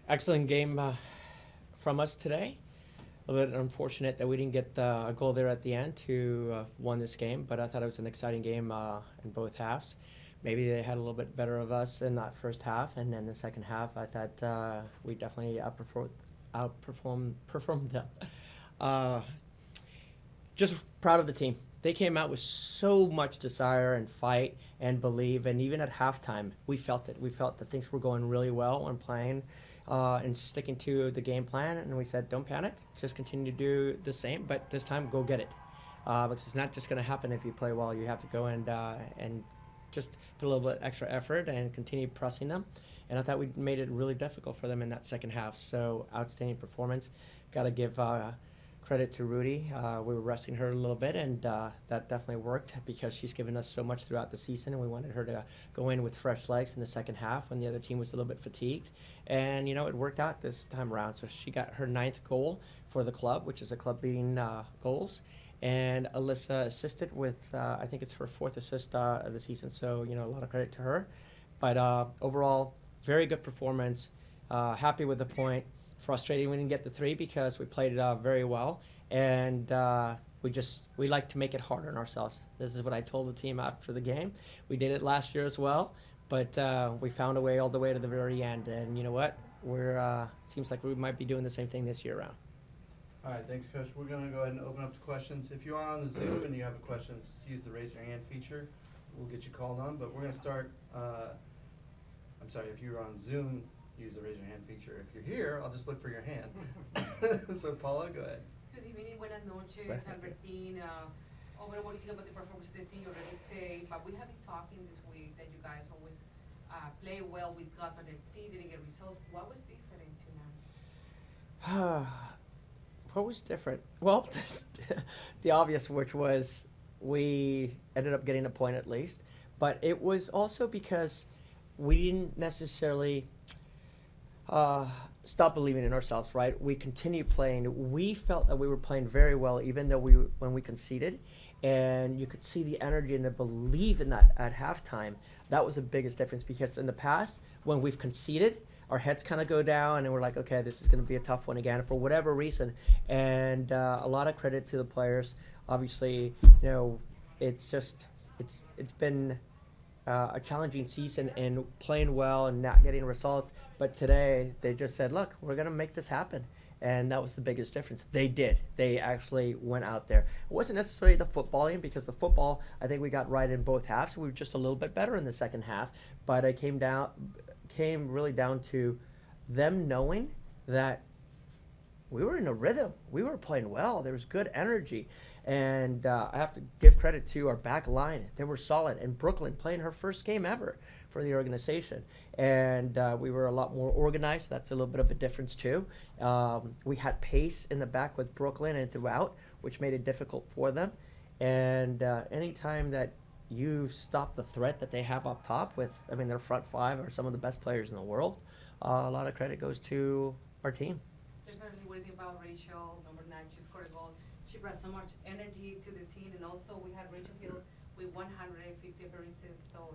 Excellent game from us today. A little bit unfortunate that we didn't get a goal there at the end to won this game, but I thought it was an exciting game in both halves. Maybe they had a little bit better of us in that first half, and then the second half, I thought we definitely outperformed them. Uh, just proud of the team. They came out with so much desire and fight and believe, and even at halftime, we felt it. We felt that things were going really well when playing and sticking to the game plan. And we said, don't panic, just continue to do the same, but this time go get it. Because it's not just going to happen if you play well. You have to go and just put a little bit extra effort and continue pressing them. And I thought we made it really difficult for them in that second half. So outstanding performance. Got to give credit to Rudy. We were resting her a little bit, and that definitely worked because she's given us so much throughout the season, and we wanted her to go in with fresh legs in the second half when the other team was a little bit fatigued. And, it worked out this time around. So she got her 9th goal for the club, which is a club-leading goals. And Alyssa assisted with, I think it's her 4th assist of the season, so, a lot of credit to her. But overall, very good performance. Happy with the point. Frustrating we didn't get the 3 because we played it very well, and we like to make it harder on ourselves. This is what I told the team after the game. We did it last year as well, but we found a way all the way to the very end. And you know what? Seems like we might be doing the same thing this year around. All right, thanks, Coach. We're going to go ahead and open up to questions. If you are on the Zoom and you have a question, use the raise your hand feature. We'll get you called on, but we're going to start. I'm sorry, if you're on Zoom, use the raise your hand feature. If you're here, I'll just look for your hand. So, Paula, go ahead. Good evening, buenas noches, Albertin. Overall, what do you think about the performance of the team? You already say, but we have been talking this week that you guys always play well with gut on see, didn't get results. What was different tonight? What was different? Well, the obvious, which was we ended up getting a point at least, but it was also because we didn't necessarily stop believing in ourselves, right? We continued playing. We felt that we were playing very well, even though when we conceded, and you could see the energy and the belief in that at halftime. That was the biggest difference, because in the past, when we've conceded, our heads kind of go down, and we're like, okay, this is going to be a tough one again for whatever reason. And a lot of credit to the players. Obviously, it's been a challenging season and playing well and not getting results. But today, they just said, look, we're going to make this happen. And that was the biggest difference. They did. They actually went out there. It wasn't necessarily the footballing, because the football, I think we got right in both halves. We were just a little bit better in the second half. But it came really down to them knowing that we were in a rhythm. We were playing well. There was good energy. And I have to give credit to our back line. They were solid. And Brooklyn playing her first game ever for the organization. And we were a lot more organized. That's a little bit of a difference too. We had pace in the back with Brooklyn and throughout, which made it difficult for them. And anytime that you stop the threat that they have up top with, their front 5 are some of the best players in the world, a lot of credit goes to our team. Definitely, what do you think about Rachel, number 9? She scored a goal. She brought so much energy to the team, and also we had Rachel Hill with 150 appearances. So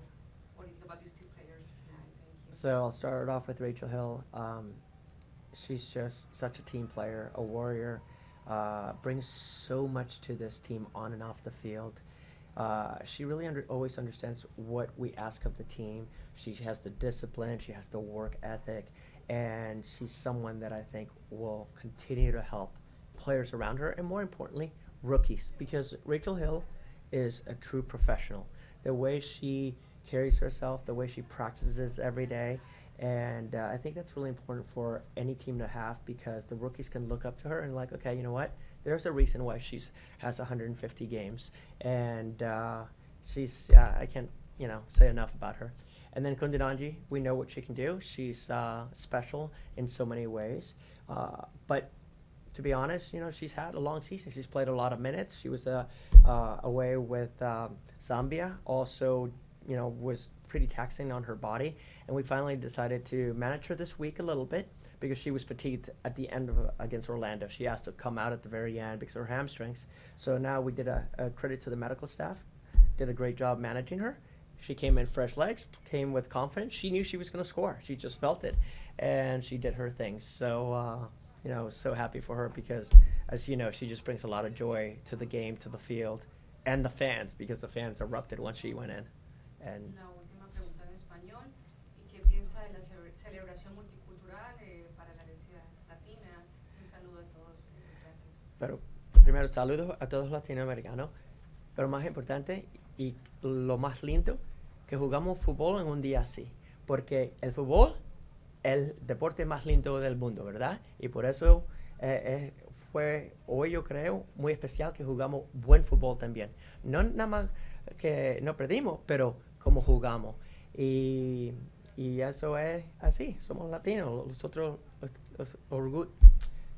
what do you think about these 2 players tonight? Thank you. So I'll start off with Rachel Hill. She's just such a team player, a warrior, brings so much to this team on and off the field. She really always understands what we ask of the team. She has the discipline, she has the work ethic, and she's someone that I think will continue to help players around her, and more importantly, rookies, because Rachel Hill is a true professional. The way she carries herself, the way she practices every day, and I think that's really important for any team to have, because the rookies can look up to her and like, okay, you know what? There's a reason why she has 150 games, and she's I can't say enough about her. And then Kundananji, we know what she can do. She's special in so many ways, but to be honest, she's had a long season. She's played a lot of minutes. She was away with Zambia, also was pretty taxing on her body, and we finally decided to manage her this week a little bit, because she was fatigued at the end against Orlando. She has to come out at the very end because of her hamstrings. So now we did a credit to the medical staff, did a great job managing her. She came in fresh legs, came with confidence. She knew she was going to score. She just felt it. and she did her thing. So, so happy for her because, as you know, she just brings a lot of joy to the game, to the field, and the fans, because the fans erupted once she went in. And La última pregunta en español. ¿Y qué piensa de la celebración multicultural para la herencia latina? Un saludo a todos. Muchas gracias. pero primero, saludos a todos los latinoamericanos, pero más importante y lo más lindo, que jugamos fútbol en un día así, porque el fútbol es el deporte más lindo del mundo, ¿verdad? Y por eso fue hoy, yo creo, muy especial que jugamos buen fútbol también. No nada más que no perdimos, pero como jugamos. Y eso es así, somos latinos, nosotros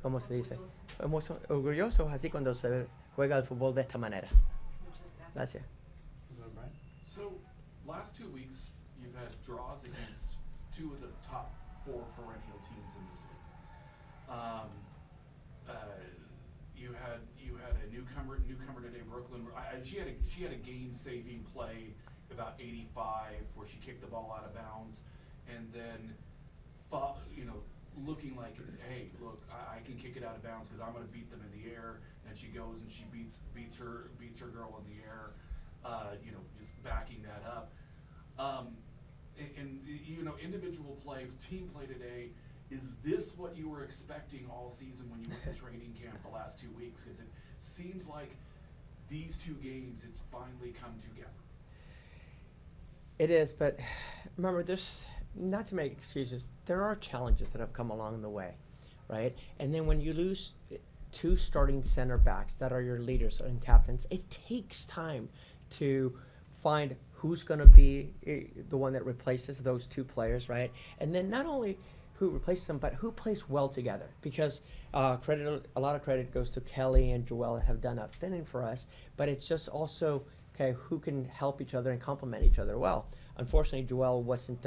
¿cómo se dice? Somos orgullosos así cuando se juega el fútbol de esta manera. Muchas gracias. Gracias. Brian? So, last 2 weeks, you've had draws against two of the top 4 perennial teams in this league. You had a newcomer today, Brooklyn. She had a game-saving play about 85 where she kicked the ball out of bounds, and then, looking like, hey, look, I can kick it out of bounds because I'm going to beat them in the air. And she goes and she beats her girl in the air, just backing that up. Individual play, team play today, is this what you were expecting all season when you went to training camp the last 2 weeks? Because it seems like these 2 games, it's finally come together. It is, but remember, there's, not to make excuses, there are challenges that have come along the way, right? And then when you lose 2 starting center backs that are your leaders and captains, it takes time to find who's going to be the one that replaces those 2 players, right? And then not only who replaces them, but who plays well together. Because a lot of credit goes to Kelly and Joelle that have done outstanding for us, but it's just also, okay, who can help each other and complement each other well. Unfortunately, Joelle wasn't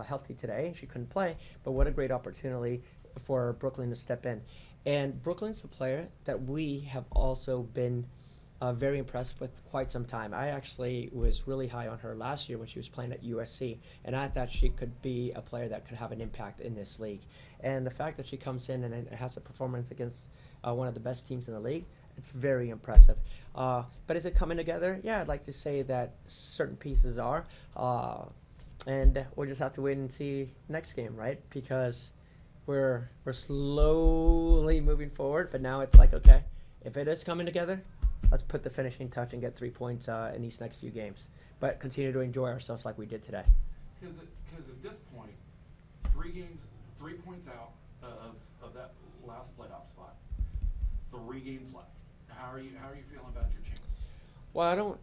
healthy today, and she couldn't play, but what a great opportunity for Brooklyn to step in. And Brooklyn's a player that we have also been very impressed with quite some time. I actually was really high on her last year when she was playing at USC, and I thought she could be a player that could have an impact in this league. And the fact that she comes in and has a performance against one of the best teams in the league, it's very impressive. But is it coming together? Yeah, I'd like to say that certain pieces are. And we'll just have to wait and see next game, right? Because we're slowly moving forward, but now it's like, okay, if it is coming together, let's put the finishing touch and get 3 points in these next few games. But continue to enjoy ourselves like we did today. Because at this point, 3 games, 3 points out of that last playoff spot, 3 games left. How are you feeling about your chances? Well,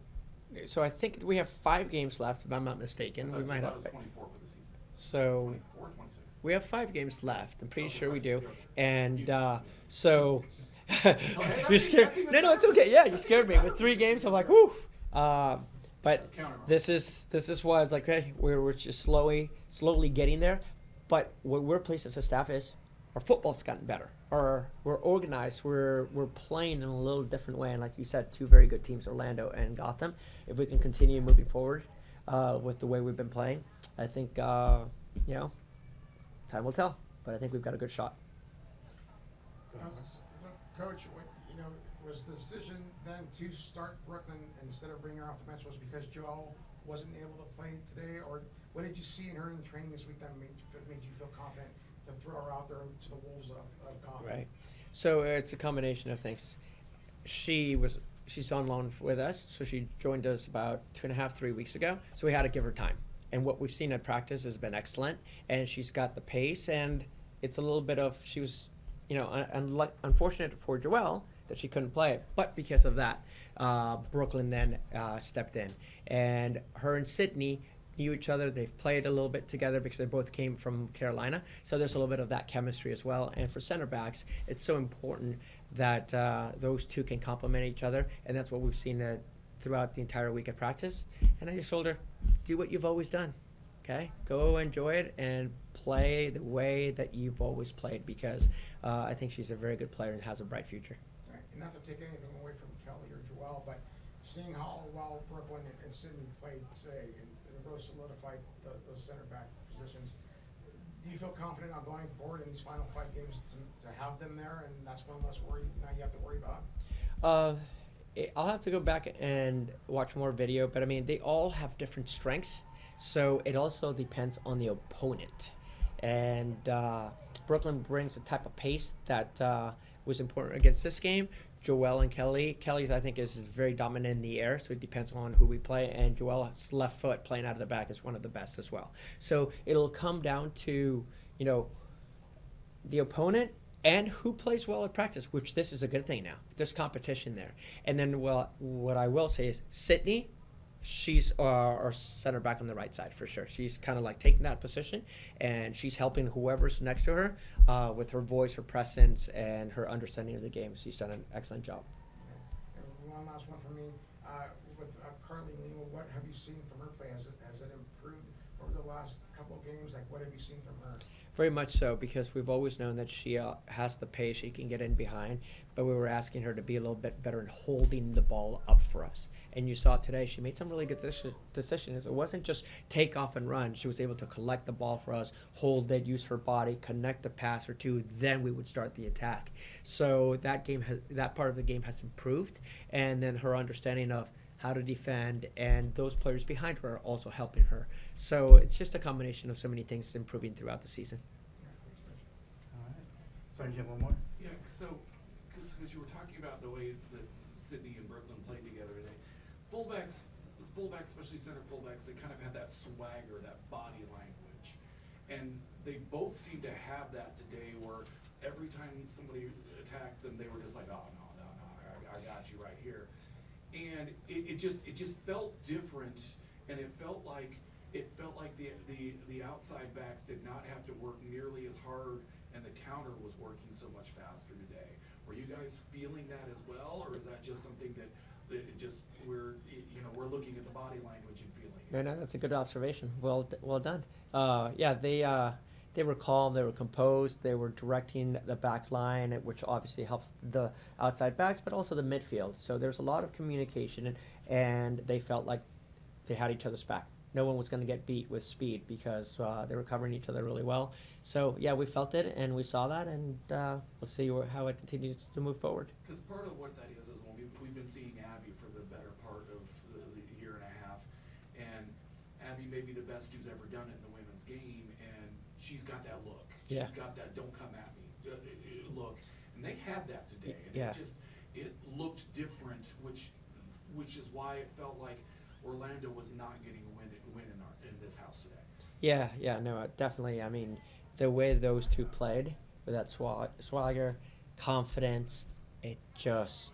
so I think we have 5 games left, if I'm not mistaken. We might have. It was 24 for the season. So 24, 26. we have 5 games left. I'm pretty sure we do. Okay. And so that's you scared. even No, it's better. okay. Yeah, you scared me with 3 games. I'm like, whoo. But That's counter. this is why it's like, hey, we're just slowly getting there. But what we're pleased as a staff is our football's gotten better. We're organized. We're playing in a little different way. And like you said, 2 very good teams, Orlando and Gotham. If we can continue moving forward with the way we've been playing, I think time will tell. But I think we've got a good shot. Coach, was the decision then to start Brooklyn instead of bringing her off the bench was because Joelle wasn't able to play today, or what did you see in her in training this week that made you feel confident to throw her out there to the wolves of Gotham? Right. So it's a combination of things. She's on loan with us, so she joined us about 2.5, 3 weeks ago. So we had to give her time. And what we've seen at practice has been excellent, and she's got the pace, and it's a little bit of, she was, unfortunate for Joelle that she couldn't play, but because of that, Brooklyn then stepped in. And her and Sydney knew each other. They've played a little bit together because they both came from Carolina. So there's a little bit of that chemistry as well. And for center backs, it's so important that those 2 can complement each other. And that's what we've seen throughout the entire week of practice. And I just told her, do what you've always done. Okay? Go enjoy it and play the way that you've always played, because I think she's a very good player and has a bright future. Right. And not to take anything away from Kelly or Joelle, but seeing how well Brooklyn and Sydney played today and both solidified those center back positions, do you feel confident now going forward in these final 5 games to have them there, and that's one less worry now you have to worry about? I'll have to go back and watch more video, but I mean, they all have different strengths, so it also depends on the opponent. And Brooklyn brings a type of pace that was important against this game. Joel and Kelly. Kelly's, I think, is very dominant in the air, so it depends on who we play. And Joel's left foot playing out of the back is one of the best as well. So it'll come down to, the opponent and who plays well at practice, which this is a good thing now. There's competition there. And then, what I will say is Sydney, she's our center back on the right side for sure. She's kind of like taking that position, and she's helping whoever's next to her with her voice, her presence, and her understanding of the game. She's done an excellent job. And one last one for me. With Carly Lima, what have you seen from her play? Has it improved over the last couple of games? Like, what have you seen from her? Very much so, because we've always known that she has the pace, she can get in behind, but we were asking her to be a little bit better in holding the ball up for us. And you saw today, she made some really good decisions. It wasn't just take off and run. She was able to collect the ball for us, hold it, use her body, connect the pass or two, then we would start the attack. So that part of the game has improved, and then her understanding of how to defend, and those players behind her are also helping her. So it's just a combination of so many things improving throughout the season. All right. Sorry, do you have one more? Yeah, so, because you were talking about the way that Sydney and Brooklyn played together today. Fullbacks, especially center fullbacks, they kind of had that swagger, that body language. And they both seem to have that today, where every time somebody attacked them, they were just like, oh, no, I got you right here. And it just felt different, and it felt like the outside backs did not have to work nearly as hard, and the counter was working so much faster today. Were you guys feeling that as well, or is that just something that we're looking at the body language and feeling it? No, that's a good observation. Well done. They were calm, they were composed, they were directing the back line, which obviously helps the outside backs, but also the midfield. So there's a lot of communication, and they felt like they had each other's back. No one was going to get beat with speed because they were covering each other really well. So, yeah, we felt it, and we saw that, and we'll see how it continues to move forward. Because part of what that is when we've been seeing Abby for the better part of the year and a half, and Abby may be the best who's ever done it in the women's game, and she's got that look. Yeah. She's got that "don't come at me" look, and they had that today, and Yeah. it looked different, which is why it felt like Orlando was not getting a win in this house today. Yeah, no, definitely. I mean, the way those two played with that swagger, confidence, it just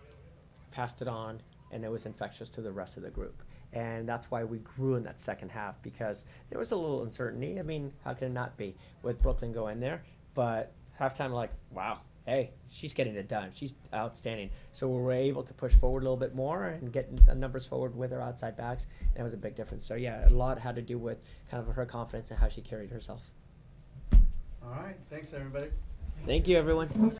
passed it on, and it was infectious to the rest of the group. And that's why we grew in that second half, because there was a little uncertainty. I mean, how can it not be with Brooklyn going there? But halftime, like, wow, hey, she's getting it done. She's outstanding. So we were able to push forward a little bit more and get the numbers forward with our outside backs. That was a big difference. So, yeah, a lot had to do with kind of her confidence and how she carried herself. All right. Thanks, everybody. Thank you, everyone.